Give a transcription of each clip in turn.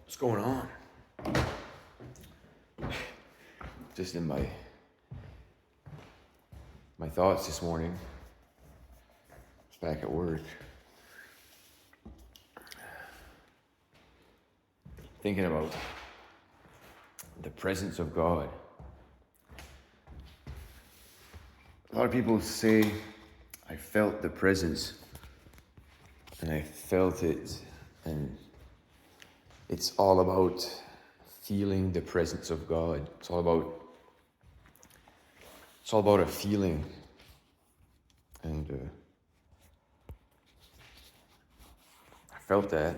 What's going on? Just in my thoughts this morning. I was back at work. Thinking about the presence of God. A lot of people say, I felt the presence, and I felt it, and it's all about feeling the presence of God. It's all about a feeling, and I felt that.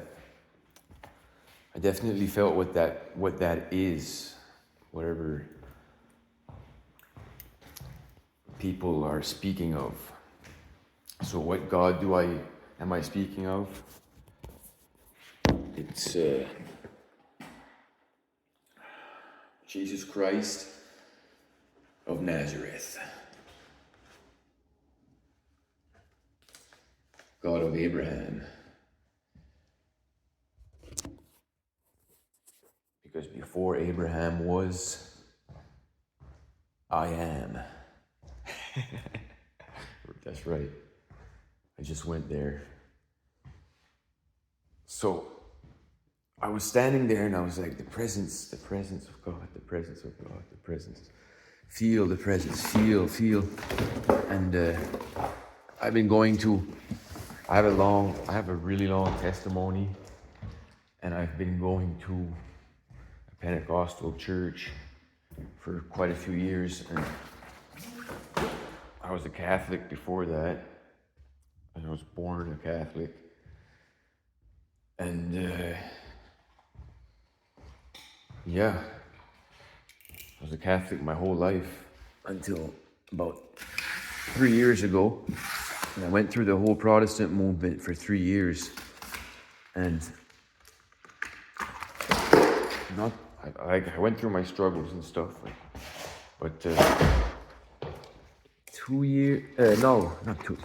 I definitely felt what that is, whatever people are speaking of. So what God am I speaking of? It's Jesus Christ of Nazareth, God of Abraham. Because before Abraham was, I am. That's right. I just went there. So I was standing there and I was like, the presence of God, the presence of God, the presence. Feel the presence, feel. And I've been going to, I have a really long testimony, and I've been going to a Pentecostal church for quite a few years, and I was a Catholic before that, and I was born a Catholic, and I was a Catholic my whole life until about 3 years ago. And I went through the whole Protestant movement for 3 years, and I went through my struggles and stuff, but 2 years, no, not two.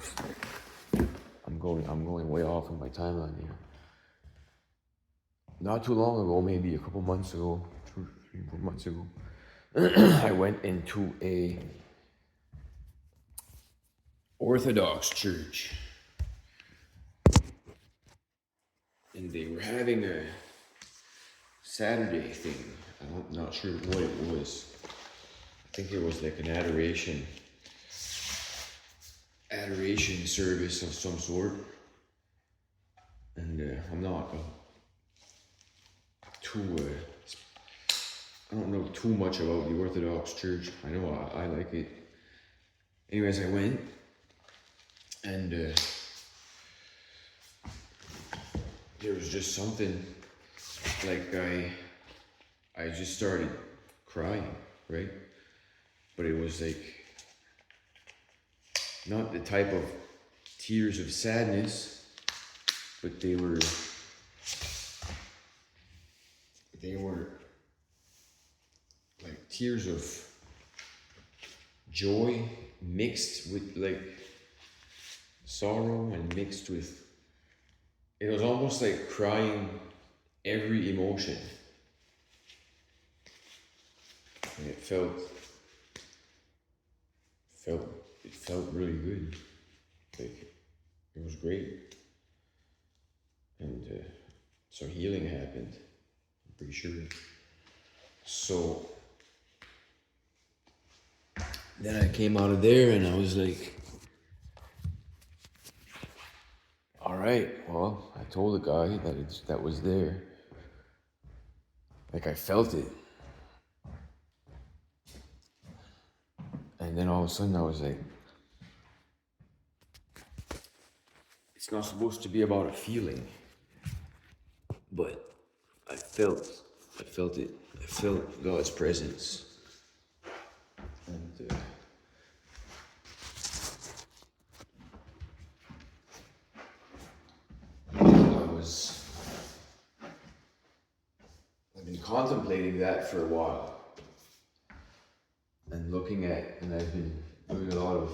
I'm going way off on my timeline here. Not too long ago, maybe a couple months ago, 2, 3, 4 months ago, I went into a Orthodox church, and they were having a Saturday thing. I'm not sure what it was. I think it was like an adoration service of some sort. And I'm not I don't know too much about the Orthodox Church. I know I like it. Anyways, I went, and there was just something, like I just started crying, right? But it was like not the type of tears of sadness, but they were like tears of joy mixed with like sorrow, and mixed with, it was almost like crying every emotion. And it felt really good. Like, it was great. And some healing happened, I'm pretty sure. So then I came out of there and I was like, all right, well, I told the guy that was there. Like, I felt it. And then all of a sudden I was like, it's not supposed to be about a feeling, but I felt it. I felt God's presence. And I've been contemplating that for a while, and I've been doing a lot of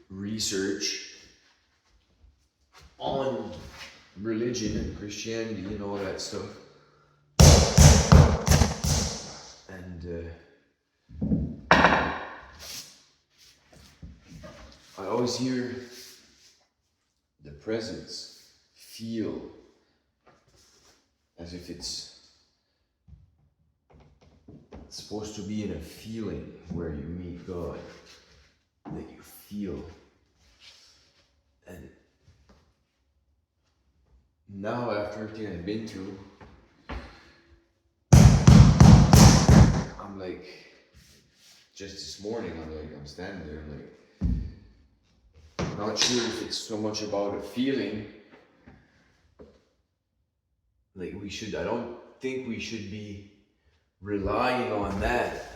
research on religion and Christianity and all that stuff. And I always hear the presence, feel, as if it's supposed to be in a feeling where you meet God, that you feel. And now, after everything I've been through, I'm like, just this morning, I'm standing there, I'm not sure if it's so much about a feeling. Like I don't think we should be relying on that.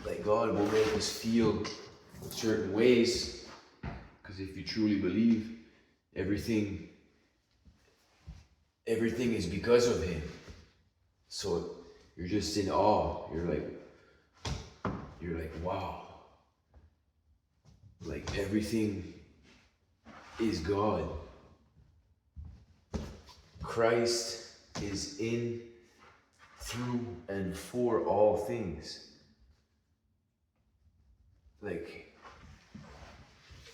Like God will make us feel certain ways, because if you truly believe, everything is because of Him. So you're just in awe. You're like, wow. Like everything is God. Christ is in, through, and for all things. Like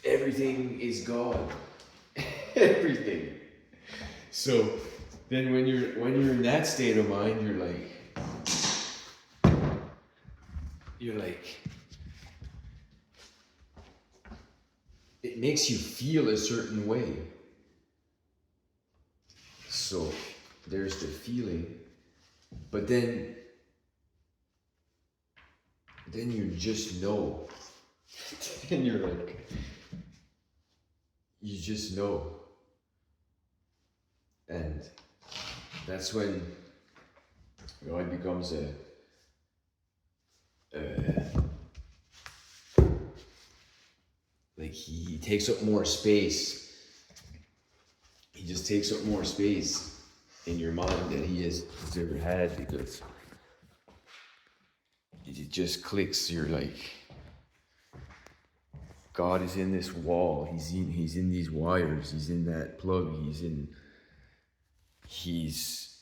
everything is God. Everything. So then when you're in that state of mind, you're like it makes you feel a certain way. So there's the feeling, but then you just know. And you're like, you just know. And that's when God becomes like he takes up more space. He just takes up more space in your mind than he has ever had, because it just clicks. You're like, God is in this wall. He's in these wires. He's in that plug. He's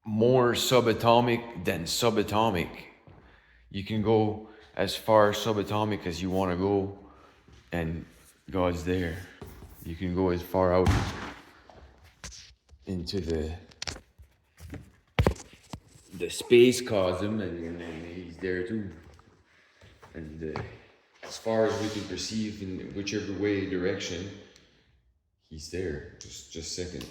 more subatomic than subatomic. You can go as far subatomic as you want to go, and God's there. You can go as far out into the space cosm, and he's there too. And as far as we can perceive, in whichever way direction, he's there. Just a second.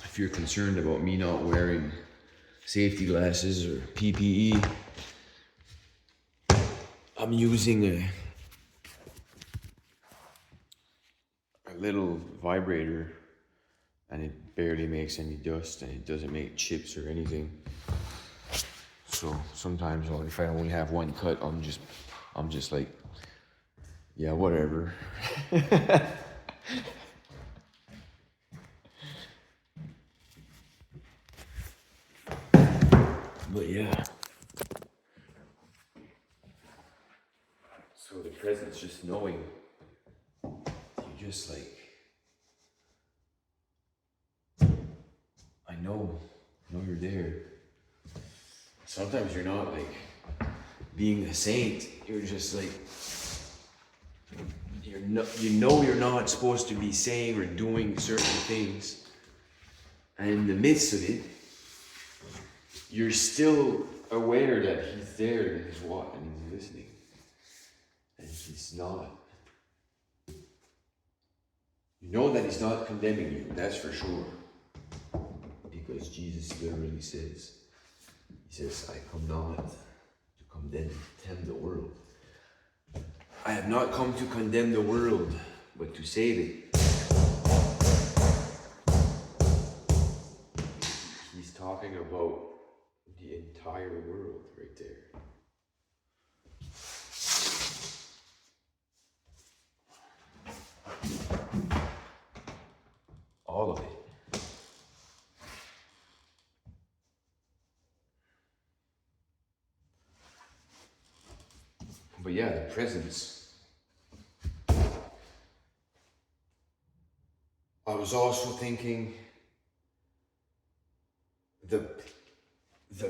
If you're concerned about me not wearing safety glasses or PPE, I'm using a little vibrator, and it barely makes any dust, and it doesn't make chips or anything. So sometimes, if I only have one cut, I'm just like, yeah, whatever. But yeah. So the presence, just knowing, you just like, I know you're there. Sometimes you're not like being a saint. You're just like, you're not supposed to be saying or doing certain things. And in the midst of it, you're still aware that he's there and he's watching and he's listening. And he's not. You know that he's not condemning you, that's for sure. Because Jesus literally says, he says, I come not to condemn the world. I have not come to condemn the world, but to save it. He's talking about the entire world right there. All of it. But yeah, the presence. I was also thinking the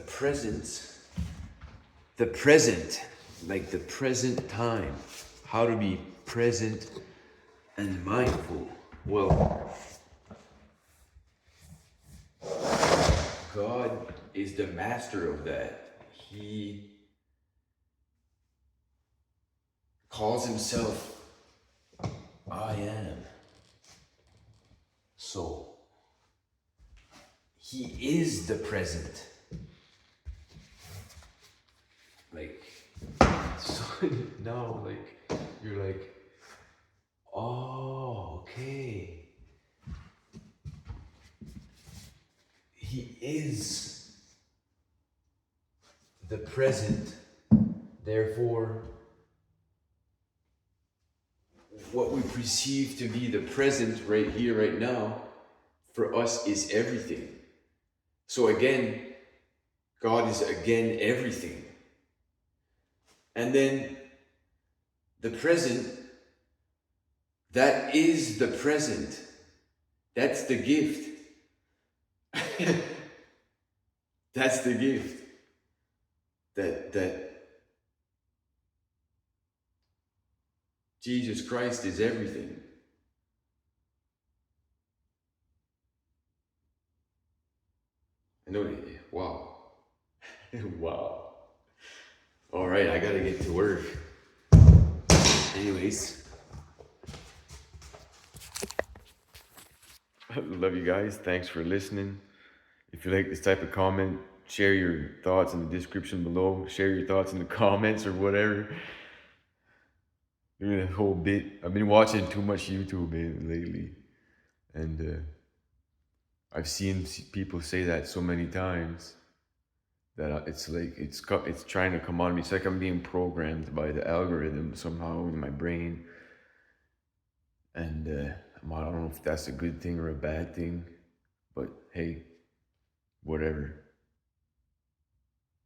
presence, the present, like the present time, how to be present and mindful. Well, God is the master of that. He calls himself I am. So, he is the present. Like, so now, like, you're like, oh, okay. He is the present. Therefore, what we perceive to be the present right here, right now, for us is everything. So again, God is again everything. And then the present, that is the present. That's the gift. That's the gift. That Jesus Christ is everything. I know, wow. Wow. All right, I gotta get to work. Anyways, I love you guys. Thanks for listening. If you like this type of comment, share your thoughts in the description below. Share your thoughts in the comments or whatever. Doing a whole bit. I've been watching too much YouTube lately, and I've seen people say that so many times that it's like it's trying to come on me. It's like I'm being programmed by the algorithm somehow in my brain, and I don't know if that's a good thing or a bad thing, but hey, whatever.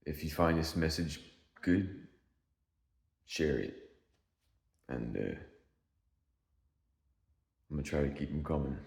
If you find this message good, share it, and I'm gonna try to keep them coming.